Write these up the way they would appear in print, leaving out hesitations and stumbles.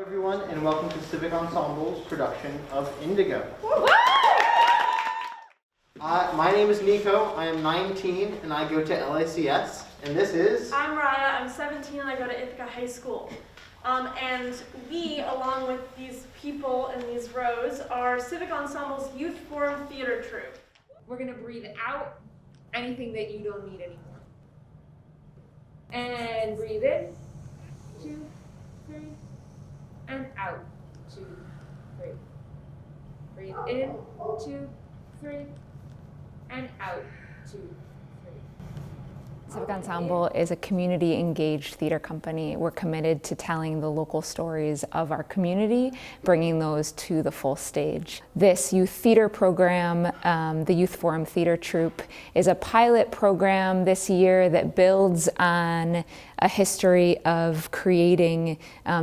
Everyone, and welcome to Civic Ensemble's production of Indigo. My name is Nico. I am 19 and I go to LACS. And this is... I'm Raia. I'm 17 and I go to Ithaca High School. And we, along with these people in these rows, are Civic Ensemble's Youth Forum Theater Troupe. We're gonna breathe out anything that you don't need anymore. And breathe in, 2, 3, and out, 2, 3. Breathe in, 2, 3, and out, 2, 3. Civic Ensemble is a community-engaged theater company. We're committed to telling the local stories of our community, bringing those to the full stage. This youth theater program, the Youth Forum Theater Troupe, is a pilot program this year that builds on a history of creating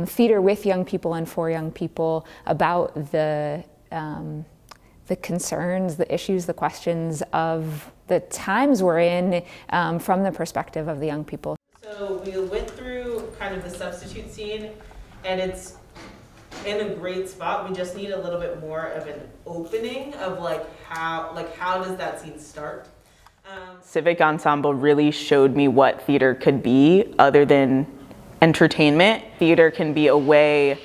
theater with young people and for young people about the concerns, the issues, the questions of the times we're in from the perspective of the young people. So we went through kind of the substitute scene and it's in a great spot. We just need a little bit more of an opening of how does that scene start? Civic Ensemble really showed me what theater could be other than entertainment. Theater can be a way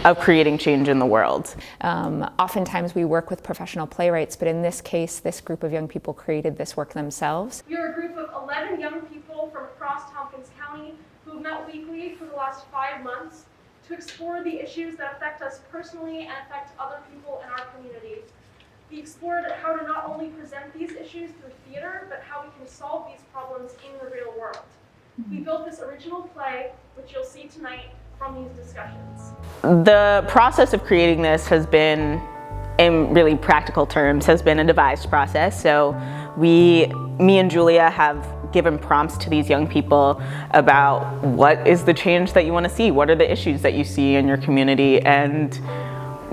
of creating change in the world. Oftentimes we work with professional playwrights, but in this case, this group of young people created this work themselves. We are a group of 11 young people from across Tompkins County who have met weekly for the last 5 months to explore the issues that affect us personally and affect other people in our community. We explored how to not only present these issues through theater, but how we can solve these problems in the real world. We built this original play, which you'll see tonight, from these discussions. The process of creating this has been, in really practical terms, has been a devised process. So me and Julia have given prompts to these young people about what is the change that you want to see, what are the issues that you see in your community, and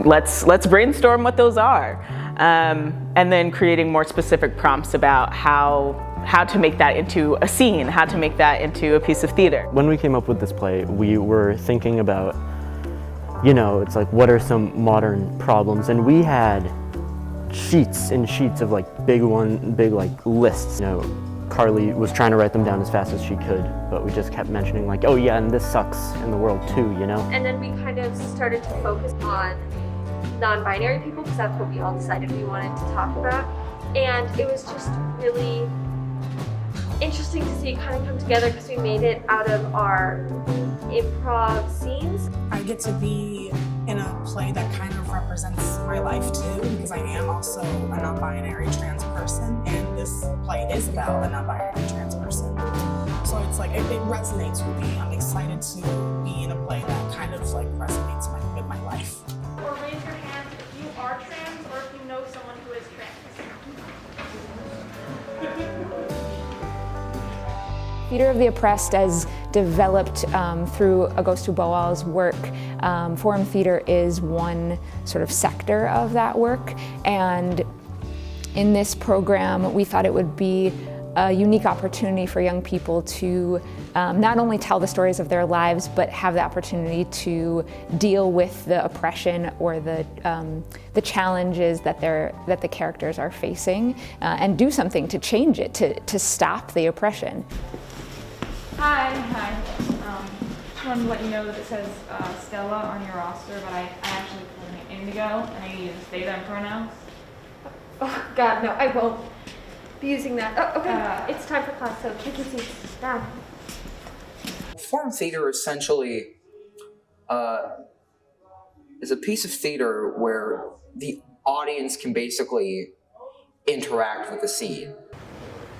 let's brainstorm what those are. And then creating more specific prompts about how to make that into a scene, how to make that into a piece of theater. When we came up with this play, we were thinking about, it's like, what are some modern problems? And we had sheets and sheets of big lists. Carley was trying to write them down as fast as she could, but we just kept mentioning oh yeah, and this sucks in the world too, And then we kind of started to focus on non-binary people because that's what we all decided we wanted to talk about. And it was just really interesting to see it kind of come together because we made it out of our improv scenes. I get to be in a play that kind of represents my life too, because I am also a non-binary trans person, and this play is about a non-binary trans person. So it's it resonates with me. I'm excited to be in a play that kind of resonates with my life. Or raise your hand if you are trans or if you know someone who is trans. Theater of the Oppressed, as developed through Agosto Boal's work, Forum Theater is one sort of sector of that work. And in this program, we thought it would be a unique opportunity for young people to not only tell the stories of their lives, but have the opportunity to deal with the oppression or the challenges that the characters are facing, and do something to change it, to stop the oppression. Hi. Just wanted to let you know that it says Stella on your roster, but I actually call me Indigo, and I use they, them pronouns. Oh God, no, I won't be using that. Oh, okay, it's time for class, so take your seats down. Forum theater essentially is a piece of theater where the audience can basically interact with the scene.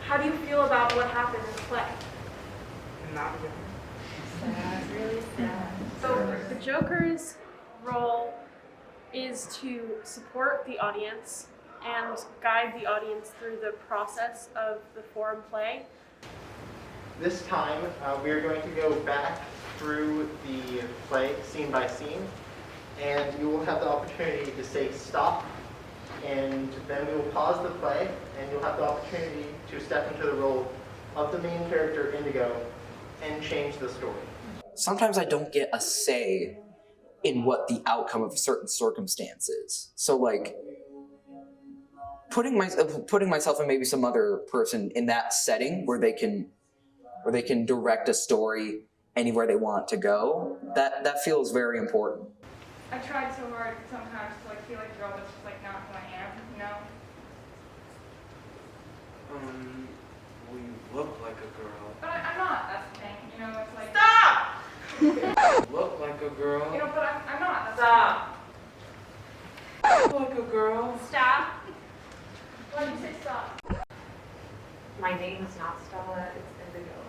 How do you feel about what happened in the play? Not good. Sad, really sad. So the Joker's role is to support the audience and guide the audience through the process of the forum play. This time, we are going to go back through the play scene by scene, and you will have the opportunity to say stop, and then we will pause the play, and you'll have the opportunity to step into the role of the main character, Indigo, and change the story. Sometimes I don't get a say in what the outcome of a certain circumstance is. So like putting myself and maybe some other person in that setting where they can direct a story anywhere they want to go, that feels very important. I tried so hard sometimes to like feel like a girl, but it's just like not who I am, you know? Well, you look like a girl. But I'm not, that's the thing, you know, it's like... Stop! You look like a girl. You know, but I'm not, that's Stop. You look like a girl. Stop. Why did you say stop? My name is not Stella, it's Indigo.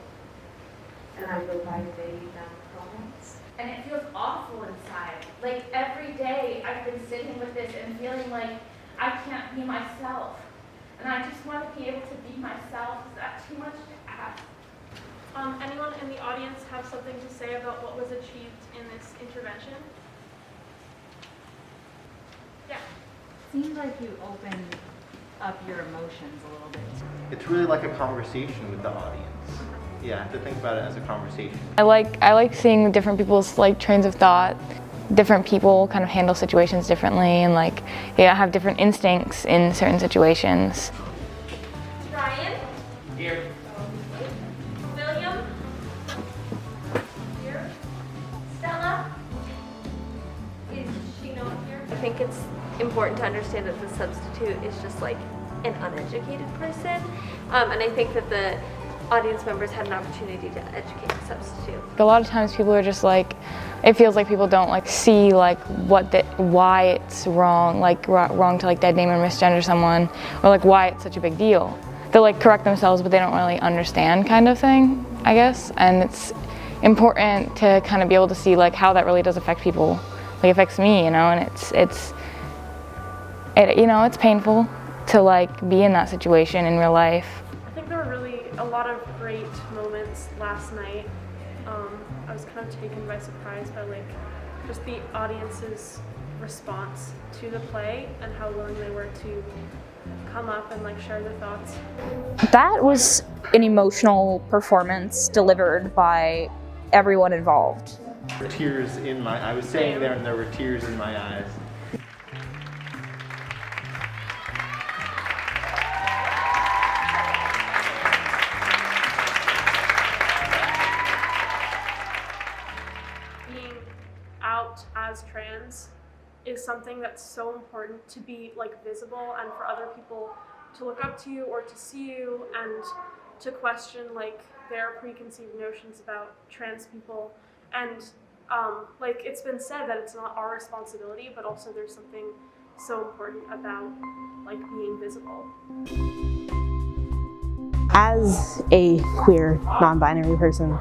And I go by they, them pronouns. And it feels awful inside. Like every day I've been sitting with this and feeling like I can't be myself. And I just want to be able to be myself. Is that too much to ask? Anyone in the audience have something to say about what was achieved in this intervention? Yeah. Seems like you opened up your emotions a little bit. It's really like a conversation with the audience. Yeah, I have to think about it as a conversation. I like seeing different people's like trains of thought. Different people kind of handle situations differently, and like have different instincts in certain situations. Ryan? Here. William? Here? Stella? Is she not here? I think it's important to understand that the substitute is just like an uneducated person. And I think that the audience members had an opportunity to educate the substitute. A lot of times people are just like, it feels like people don't like see like why it's wrong, like wrong to like dead name or misgender someone, or like why it's such a big deal. They'll like correct themselves, but they don't really understand, kind of thing, I guess. And it's important to kind of be able to see like how that really does affect people. Like it affects me, you know, and it's painful to like be in that situation in real life. I think there were really a lot of great moments last night. I was kind of taken by surprise by like just the audience's response to the play and how willing they were to come up and like share their thoughts. That was an emotional performance delivered by everyone involved. I was sitting there and there were tears in my eyes. As trans is something that's so important to be like visible and for other people to look up to you or to see you and to question like their preconceived notions about trans people. And like it's been said that it's not our responsibility, but also there's something so important about like being visible. As a queer, non-binary person,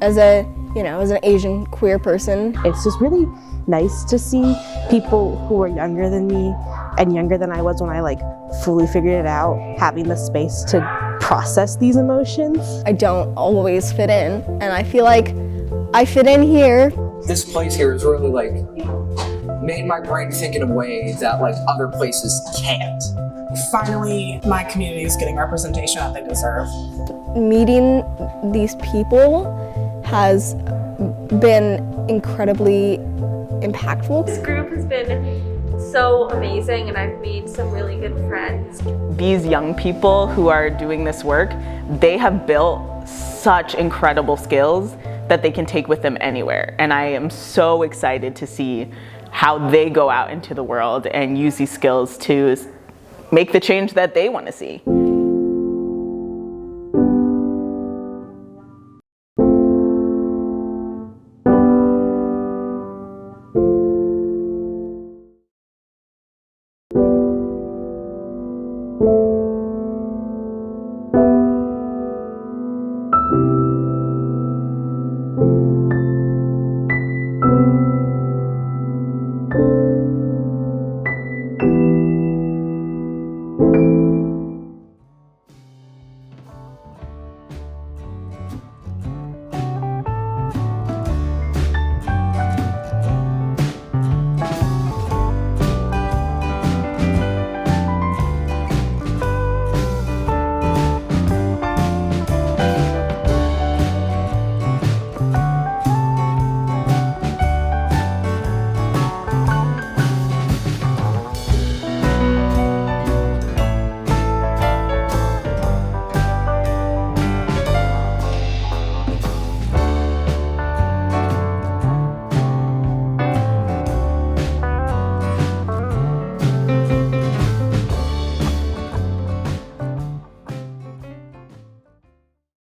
as an Asian queer person, it's just really nice to see people who are younger than me and younger than I was when I like fully figured it out, having the space to process these emotions. I don't always fit in, and I feel like I fit in here. This place here has really like made my brain think in a way that like other places can't. Finally, my community is getting representation that they deserve. Meeting these people has been incredibly impactful. This group has been so amazing and I've made some really good friends. These young people who are doing this work, they have built such incredible skills that they can take with them anywhere. And I am so excited to see how they go out into the world and use these skills to make the change that they want to see.